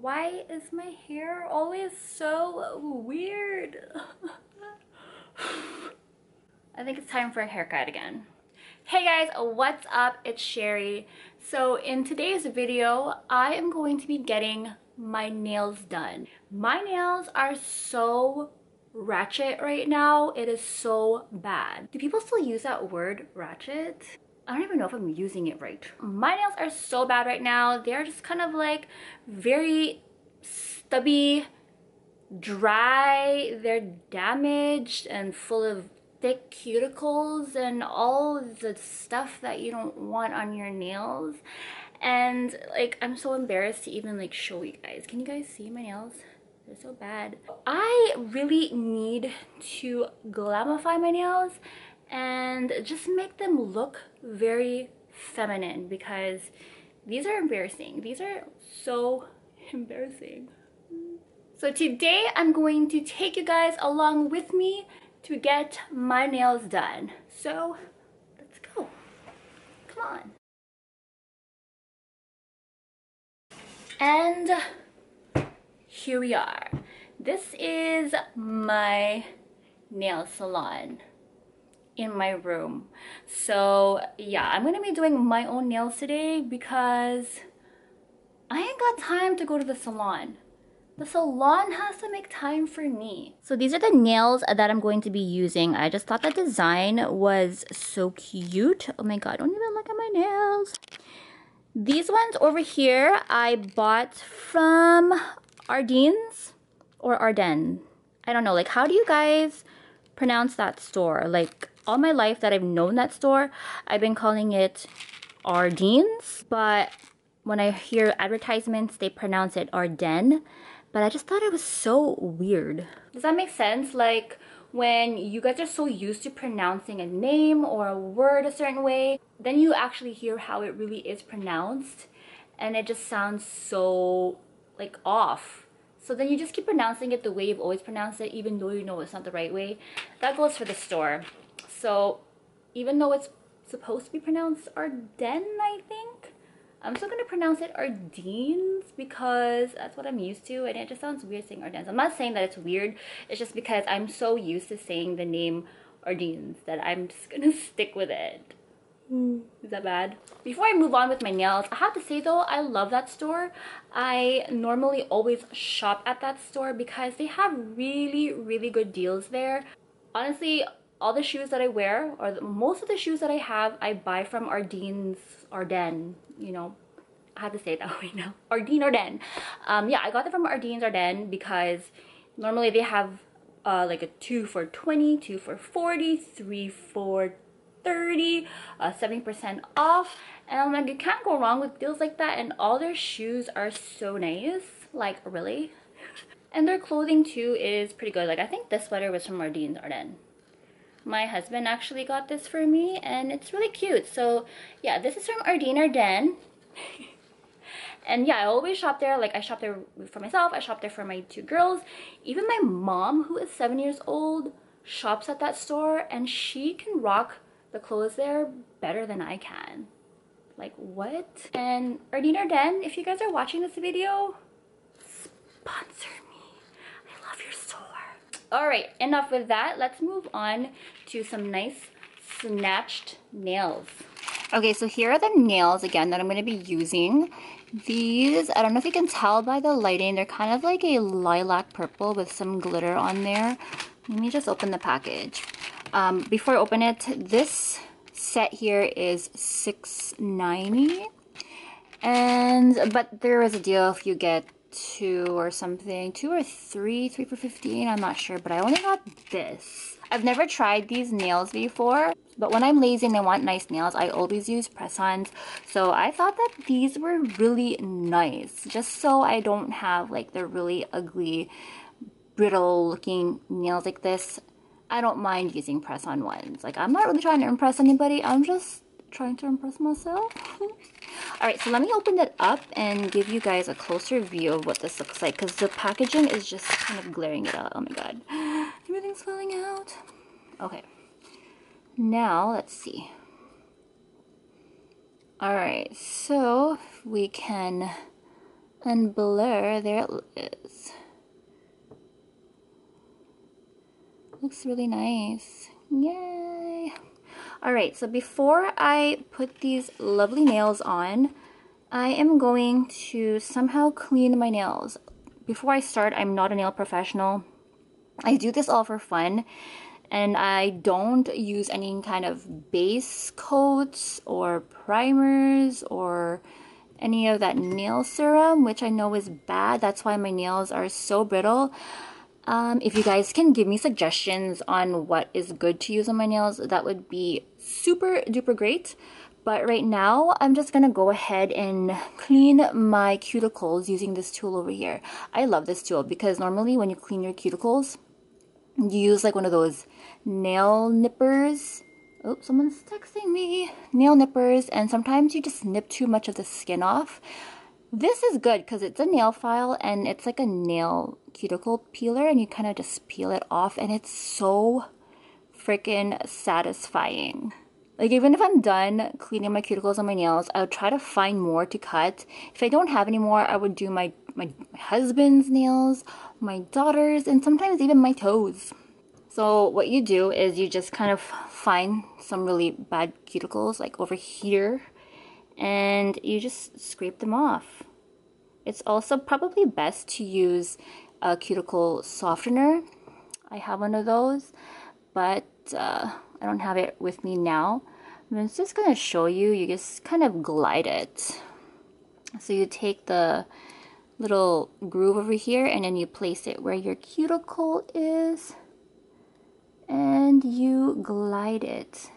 Why is my hair always so weird? I think it's time for a haircut again. Hey guys, what's up? It's Sherry. So in today's video, I am going to be getting my nails done. My nails are so ratchet right now. It is so bad. Do people still use that word, ratchet? I don't even know if I'm using it right. My nails are so bad right now. They're just kind of like very stubby, dry. They're damaged and full of thick cuticles and all the stuff that you don't want on your nails. And like, I'm so embarrassed to even like show you guys. Can you guys see my nails? They're so bad. I really need to glamify my nails and just make them look very feminine, because these are embarrassing. These are so embarrassing. So today I'm going to take you guys along with me to get my nails done. So let's go. Come on. And here we are. This is my nail salon in my room. So yeah, I'm gonna be doing my own nails today because I ain't got time to go to the salon. The salon has to make time for me. So these are the nails that I'm going to be using. I just thought the design was so cute. Oh my god, don't even look at my nails. These ones over here I bought from Ardennes or Ardennes. I don't know, like, how do you guys pronounce that store? Like, all my life that I've known that store, I've been calling it Ardennes, but when I hear advertisements, they pronounce it Ardennes. But I just thought it was so weird. Does that make sense? Like, when you guys are so used to pronouncing a name or a word a certain way, then you actually hear how it really is pronounced, and it just sounds so like off. So then you just keep pronouncing it the way you've always pronounced it, even though you know it's not the right way. That goes for the store. So even though it's supposed to be pronounced Ardennes, I think, I'm still gonna pronounce it Ardennes because that's what I'm used to, and it just sounds weird saying Ardennes. I'm not saying that it's weird, it's just because I'm so used to saying the name Ardennes that I'm just gonna stick with it. Is that bad? Before I move on with my nails, I have to say though, I love that store. I normally always shop at that store because they have really good deals there. Honestly, all the shoes that I wear, or most of the shoes that I have, I buy from Ardennes, you know. I have to say it that way now. Ardennes. Yeah, I got them from Ardennes because normally they have like a 2 for 20, 2 for 40, 3 for 30, 70% off. And I'm like, you can't go wrong with deals like that. And all their shoes are so nice. Like, really? And their clothing too is pretty good. Like, I think this sweater was from Ardennes. My husband actually got this for me, and it's really cute. So yeah, this is from Ardennes. And yeah, I always shop there. Like, I shop there for myself, I shop there for my 2 girls. Even my mom, who is 7 years old, shops at that store, and she can rock the clothes there better than I can. Like, what? And Ardennes, if you guys are watching this video, sponsor me. I love your store. All right, enough with that. Let's move on to some nice snatched nails. Okay, so here are the nails again that I'm going to be using. These, I don't know if you can tell by the lighting, they're kind of like a lilac purple with some glitter on there. Let me just open the package. Before I open it, this set here is $6.90, but there is a deal if you get 2 or something, 2 or 3 for 15, I'm not sure, but I only got this. I've never tried these nails before, but when I'm lazy and I want nice nails, I always use press-ons. So I thought that these were really nice, just so I don't have like the really ugly, brittle looking nails like this. I don't mind using press-on ones. Like, I'm not really trying to impress anybody, I'm just trying to impress myself. Alright, so let me open it up and give you guys a closer view of what this looks like, because the packaging is just kind of glaring it out. Oh my god. Everything's falling out. Okay. Now, let's see. Alright, so we can and blur. There it is. Looks really nice. Yay! Alright, so before I put these lovely nails on, I am going to somehow clean my nails. Before I start, I'm not a nail professional. I do this all for fun, and I don't use any kind of base coats or primers or any of that nail serum, which I know is bad. That's why my nails are so brittle. If you guys can give me suggestions on what is good to use on my nails, that would be super duper great. But right now, I'm just gonna go ahead and clean my cuticles using this tool over here. I love this tool because normally when you clean your cuticles, you use like one of those nail nippers. Oh, someone's texting me. Nail nippers, and sometimes you just nip too much of the skin off. This is good because it's a nail file and it's like a nail cuticle peeler, and you kind of just peel it off, and it's so freaking satisfying. Like, even if I'm done cleaning my cuticles on my nails, I would try to find more to cut. If I don't have any more, I would do my husband's nails, my daughter's, and sometimes even my toes. So what you do is you just kind of find some really bad cuticles, like over here, and you just scrape them off. It's also probably best to use a cuticle softener. I have one of those, but I don't have it with me now. I'm just going to show you. You just kind of glide it. So you take the little groove over here and then you place it where your cuticle is and you glide it.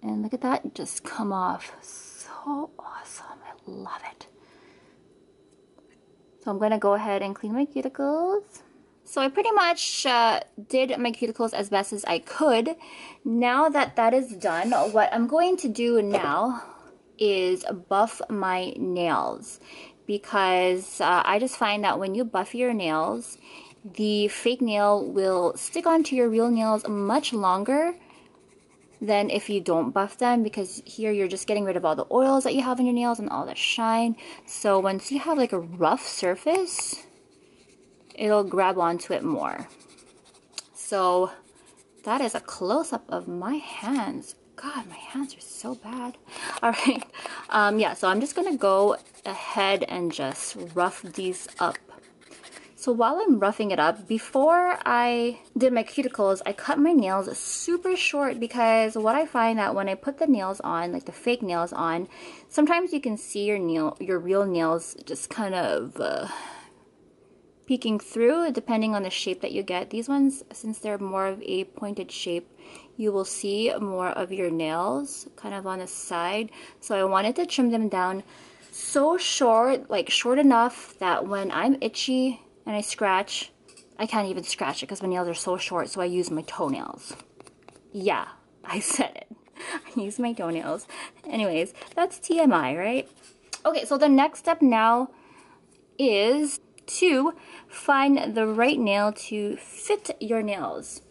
And look at that, just come off. So awesome. I love it. So I'm going to go ahead and clean my cuticles. So I pretty much did my cuticles as best as I could. Now that that is done, what I'm going to do now is buff my nails, because I just find that when you buff your nails, the fake nail will stick onto your real nails much longer than if you don't buff them, because here you're just getting rid of all the oils that you have on your nails and all the shine. So once you have like a rough surface, it'll grab onto it more. So that is a close-up of my hands. God, my hands are so bad. All right, yeah, so I'm just gonna go ahead and just rough these up. So while I'm roughing it up, before I did my cuticles, I cut my nails super short, because what I find that when I put the nails on, like the fake nails on, sometimes you can see your real nails just kind of peeking through, depending on the shape that you get. These ones, since they're more of a pointed shape, you will see more of your nails kind of on the side. So I wanted to trim them down so short, like short enough that when I'm itchy and I scratch, I can't even scratch it because my nails are so short, so I use my toenails. Yeah, I said it. I use my toenails. Anyways, that's TMI, right? Okay, so the next step now is to find the right nail to fit your nails.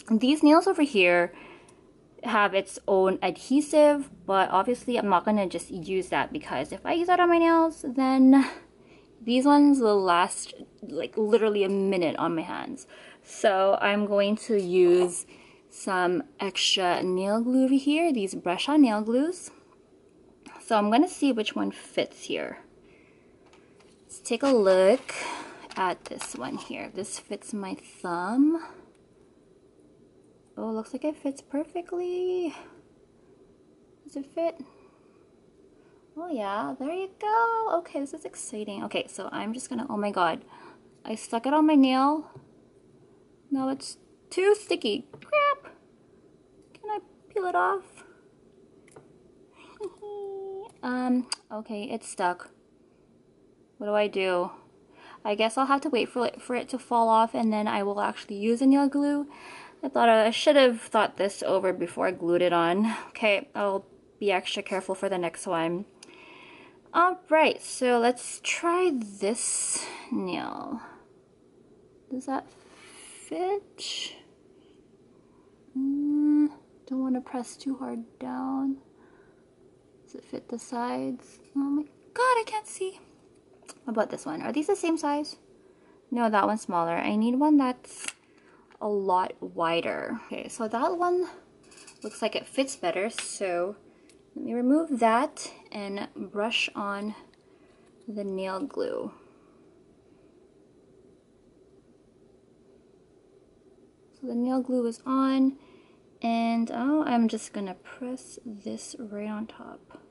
These nails over here have its own adhesive, but obviously I'm not gonna just use that, because if I use that on my nails, then these ones will last like literally a minute on my hands. So I'm going to use some extra nail glue over here, these brush on nail glues. So I'm gonna see which one fits here. Let's take a look at this one here. This fits my thumb. Oh, looks like it fits perfectly. Does it fit? Oh yeah, there you go. Okay, this is exciting. Okay, so I'm just gonna, oh my god, I stuck it on my nail. No, it's too sticky. Crap! Can I peel it off? Okay, it's stuck. What do I do? I guess I'll have to wait for it to fall off, and then I will actually use a nail glue. I should have thought this over before I glued it on. Okay, I'll be extra careful for the next one. Alright, so let's try this nail. Does that fit? Don't want to press too hard down. Does it fit the sides? Oh my god, I can't see. How about this one? Are these the same size? No, that one's smaller. I need one that's a lot wider. Okay, so that one looks like it fits better, so let me remove that and brush on the nail glue. So the nail glue is on, and I'm just gonna press this right on top.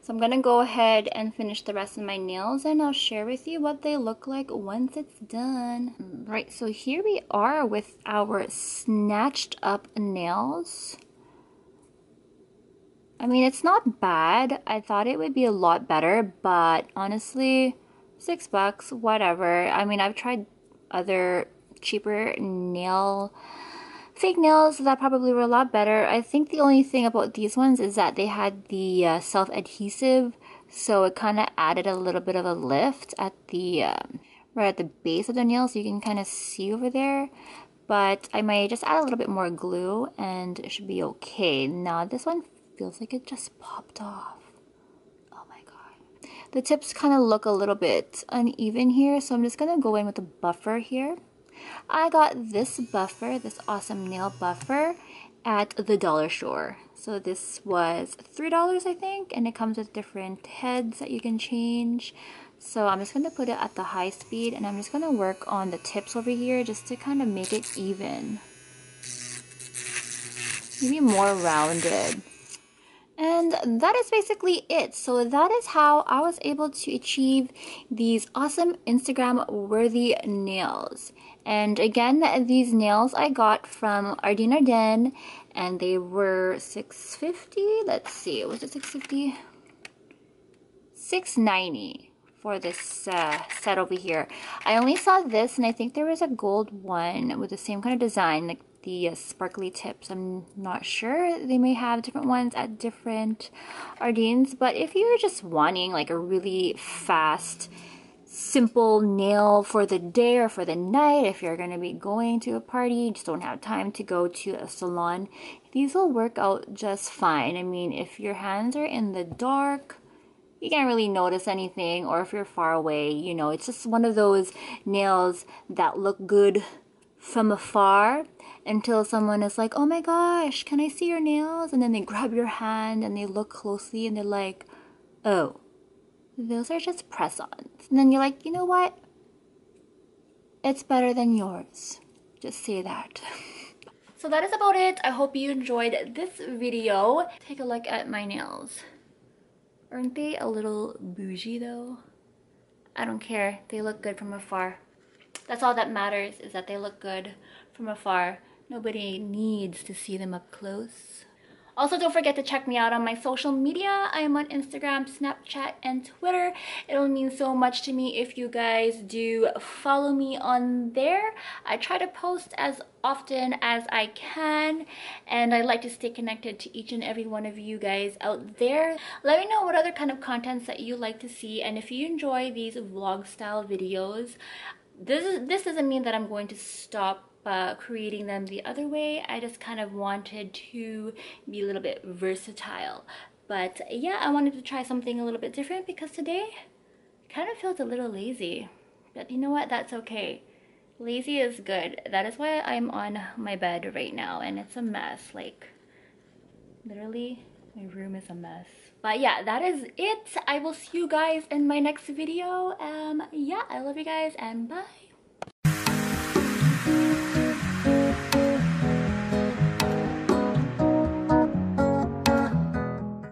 So I'm gonna go ahead and finish the rest of my nails, and I'll share with you what they look like once it's done. Right, so here we are with our snatched up nails. I mean, it's not bad. I thought it would be a lot better, but honestly, $6, whatever. I mean, I've tried other cheaper fake nails that probably were a lot better. I think the only thing about these ones is that they had the self-adhesive, so it kind of added a little bit of a lift at the right at the base of the nail, so you can kind of see over there. But I might just add a little bit more glue and it should be okay. Now this one feels like it just popped off. Oh my god. The tips kind of look a little bit uneven here, so I'm just gonna go in with a buffer here. I got this buffer, this awesome nail buffer, at the dollar store. So this was $3, I think, and it comes with different heads that you can change. So I'm just going to put it at the high speed, and I'm just going to work on the tips over here just to kind of make it even. Maybe more rounded. And that is basically it. So that is how I was able to achieve these awesome Instagram worthy nails. And again, these nails I got from Ardeen Arden, and they were $6.50. Let's see, was it $6.50? $6.90 for this set over here. I only saw this, and I think there was a gold one with the same kind of design, like the sparkly tips. I'm not sure. They may have different ones at different Ardeens, but if you're just wanting like a really fast, simple nail for the day or for the night, if you're going to be going to a party, you just don't have time to go to a salon, these will work out just fine. I mean, if your hands are in the dark, you can't really notice anything, or if you're far away, you know, it's just one of those nails that look good from afar until someone is like, oh my gosh, can I see your nails? And then they grab your hand and they look closely and they're like, oh, those are just press-ons. And then you're like, you know what? It's better than yours. Just say that. So that is about it. I hope you enjoyed this video. Take a look at my nails. Aren't they a little bougie though? I don't care. They look good from afar. That's all that matters, is that they look good from afar. Nobody needs to see them up close. Also, don't forget to check me out on my social media. I am on Instagram, Snapchat, and Twitter. It'll mean so much to me if you guys do follow me on there. I try to post as often as I can, and I like to stay connected to each and every one of you guys out there. Let me know what other kind of contents that you like to see, and if you enjoy these vlog style videos, this doesn't mean that I'm going to stop creating them the other way. I just kind of wanted to be a little bit versatile. But yeah, I wanted to try something a little bit different because today kind of feels a little lazy. But you know what? That's okay. Lazy is good. That is why I'm on my bed right now, and it's a mess. Like, literally, my room is a mess. But yeah, that is it. I will see you guys in my next video. Yeah, I love you guys, and bye.